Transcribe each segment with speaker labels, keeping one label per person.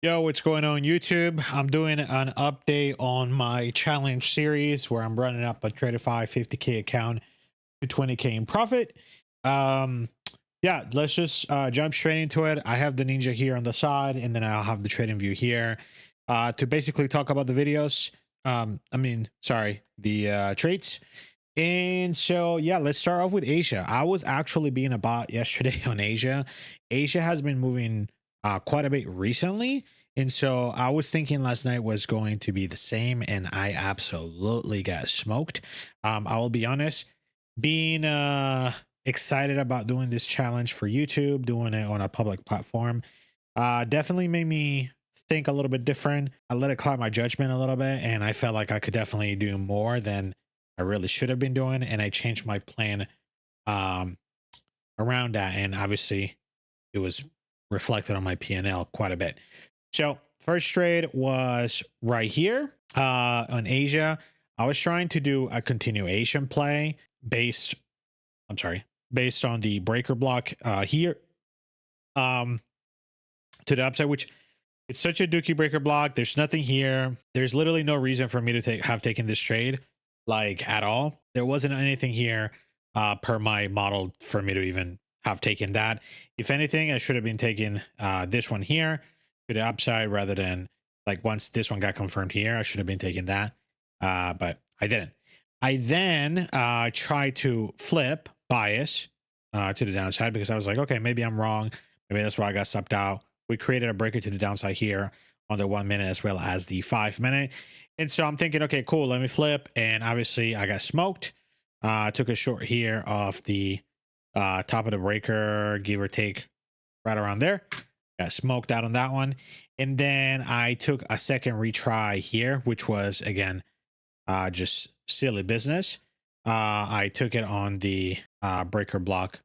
Speaker 1: Yo, what's going on YouTube? I'm doing an update on my challenge series where I'm running up a Traidefy 50K account to 20K in profit. Um, yeah, let's just jump straight into it. I have the ninja here on the side, and then I'll have the trading view here to basically talk about the videos. Sorry, the traits. And so, yeah, let's start off with Asia. I was actually being a bot yesterday on Asia. Asia has been moving quite a bit recently. And so I was thinking last night was going to be the same, and I absolutely got smoked. I will be honest, being excited about doing this challenge for YouTube, doing it on a public platform, definitely made me think a little bit different. I let it cloud my judgment a little bit, and I felt like I could definitely do more than I really should have been doing, and I changed my plan um, around that, and obviously it was reflected on my P&L quite a bit. So first trade was right here on Asia. I was trying to do a continuation play based, based on the breaker block here um, to the upside, which it's such a dookie breaker block. There's nothing here. There's literally no reason for me to have taken this trade, like at all. There wasn't anything here per my model for me to even have taken that. If anything, I should have been taking this one here to the upside rather than, like, once this one got confirmed here, I should have been taking that. But I didn't. I then tried to flip bias to the downside because I was like, okay, maybe I'm wrong. Maybe that's why I got stopped out. We created a breaker to the downside here on the 1 minute as well as the 5 minute. And so I'm thinking, okay, cool, let me flip. And obviously I got smoked. Took a short here off the top of the breaker, give or take right around there. Got smoked out on that one. And then I took a second retry here, which was, again, just silly business. I took it on the breaker block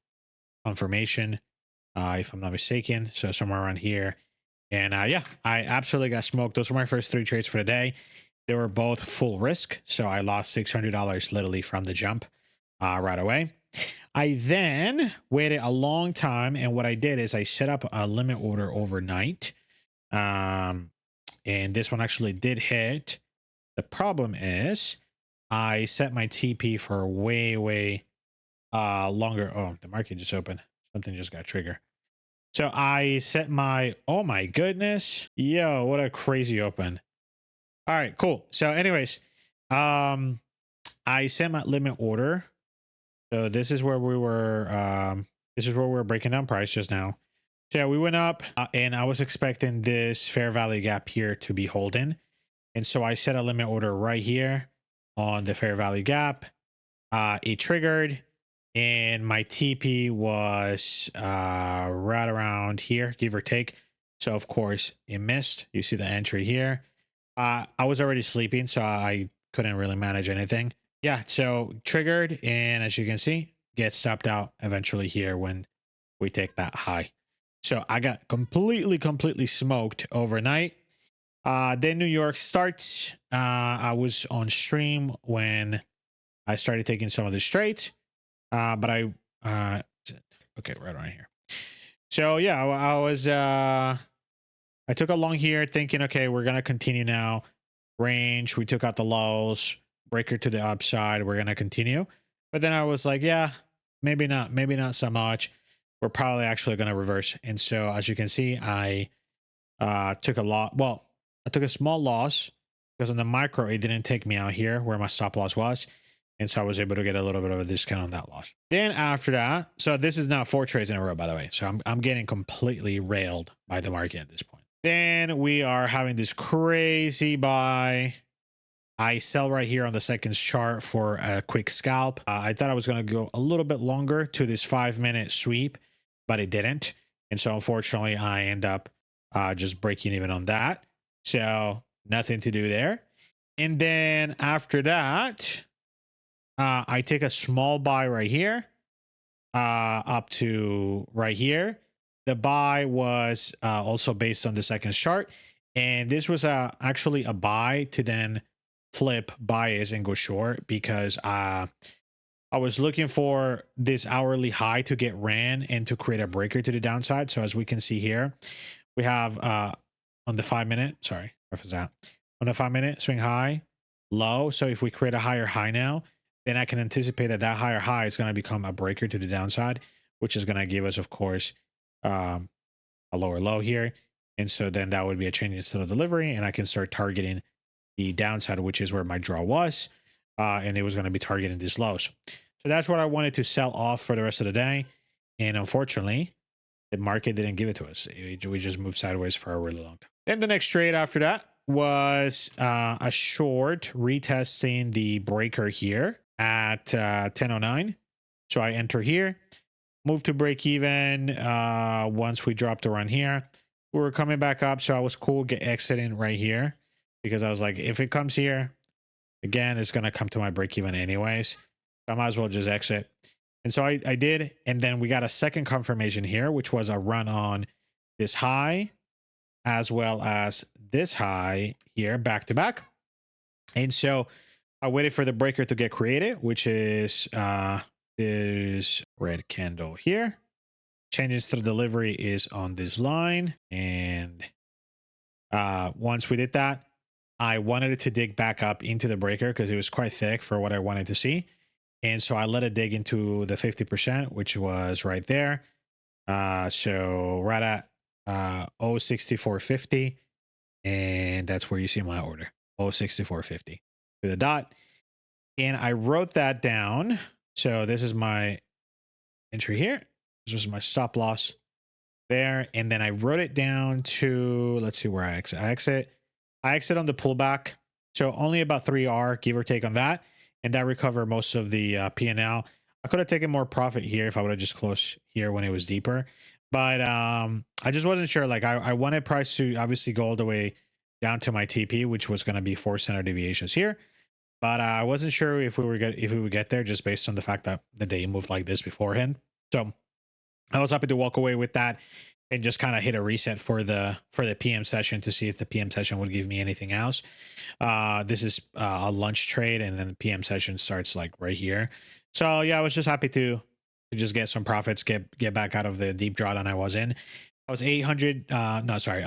Speaker 1: confirmation, if I'm not mistaken. So somewhere around here. And yeah, I absolutely got smoked. Those were my first 3 trades for the day. They were both full risk. So I lost $600 literally from the jump right away. I then waited a long time. And what I did is I set up a limit order overnight. And this one actually did hit. The problem is I set my TP for way longer. Oh, the market just opened. Something just got triggered. So I set my, oh my goodness. Yo, what a crazy open. All right, cool. So anyways, I set my limit order. So this is where we were, breaking down price just now. So yeah, we went up and I was expecting this fair value gap here to be holding. And so I set a limit order right here on the fair value gap. It triggered and my TP was right around here, give or take. So of course it missed. You see the entry here. I was already sleeping, so I couldn't really manage anything. Yeah, so triggered, and as you can see, get stopped out eventually here when we take that high. So I got completely smoked overnight. Then New York starts. I was on stream when I started taking some of the straight. But I okay, right on here. So yeah, I was I took a long here thinking, okay, we're gonna continue now. Range, we took out the lows, breaker to the upside, we're gonna continue. But then I was like, yeah, maybe not so much. We're probably actually gonna reverse. And so as you can see, I took a lot. Well, I took a small loss because on the micro, it didn't take me out here where my stop loss was. And so I was able to get a little bit of a discount on that loss. Then after that, so this is now 4 trades in a row, by the way. So I'm getting completely railed by the market at this point. Then we are having this crazy buy. I sell right here on the seconds chart for a quick scalp. I thought I was going to go a little bit longer to this 5-minute sweep, but it didn't. And so unfortunately, I end up just breaking even on that. So nothing to do there. And then after that, I take a small buy right here, up to right here. The buy was also based on the seconds chart. And this was actually a buy to then flip bias and go short because I was looking for this hourly high to get ran and to create a breaker to the downside. So as we can see here, we have on the 5 minute. Sorry, what was that? On the 5 minute, swing high, low. So if we create a higher high now, then I can anticipate that that higher high is going to become a breaker to the downside, which is going to give us, of course, a lower low here. And so then that would be a change in style of delivery, and I can start targeting the downside, which is where my draw was. And it was going to be targeting these lows. So that's what I wanted to sell off for the rest of the day. And unfortunately, the market didn't give it to us. We just moved sideways for a really long time. Then the next trade after that was a short retesting the breaker here at 10:09. So I enter here, move to break even. Once we dropped around here, we were coming back up. So I was cool exiting right here because I was like, if it comes here, again, it's going to come to my break even anyways. I might as well just exit. And so I did. And then we got a second confirmation here, which was a run on this high as well as this high here back to back. And so I waited for the breaker to get created, which is this red candle here. Changes to the delivery is on this line. And once we did that, I wanted it to dig back up into the breaker because it was quite thick for what I wanted to see. And so I let it dig into the 50%, which was right there. So right at 06450. And that's where you see my order, 06450 to the dot. And I wrote that down. So this is my entry here. This was my stop loss there. And then I wrote it down to, let's see where I exit. I exit on the pullback. So only about 3R, give or take on that. And that recovered most of the P&L. I could have taken more profit here if I would have just closed here when it was deeper. But I just wasn't sure. Like I wanted price to obviously go all the way down to my TP, which was going to be 4 standard deviations here. But I wasn't sure if we would get there just based on the fact that the day moved like this beforehand. So I was happy to walk away with that and just kind of hit a reset for the PM session to see if the PM session would give me anything else. This is a lunch trade, and then the PM session starts like right here. So yeah, I was just happy to just get some profits, get back out of the deep drawdown I was in. I was I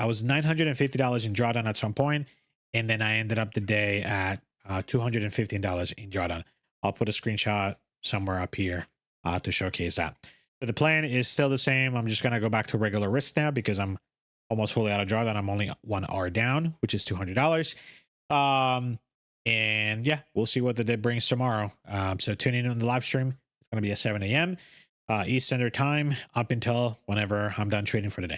Speaker 1: was $950 in drawdown at some point, and then I ended up the day at $215 in drawdown. I'll put a screenshot somewhere up here to showcase that. So the plan is still the same. I'm just going to go back to regular risk now because I'm almost fully out of drawdown. I'm only 1R down, which is $200. And yeah, we'll see what the day brings tomorrow. So tune in on the live stream. It's going to be at 7 a.m. East Standard Time up until whenever I'm done trading for the day.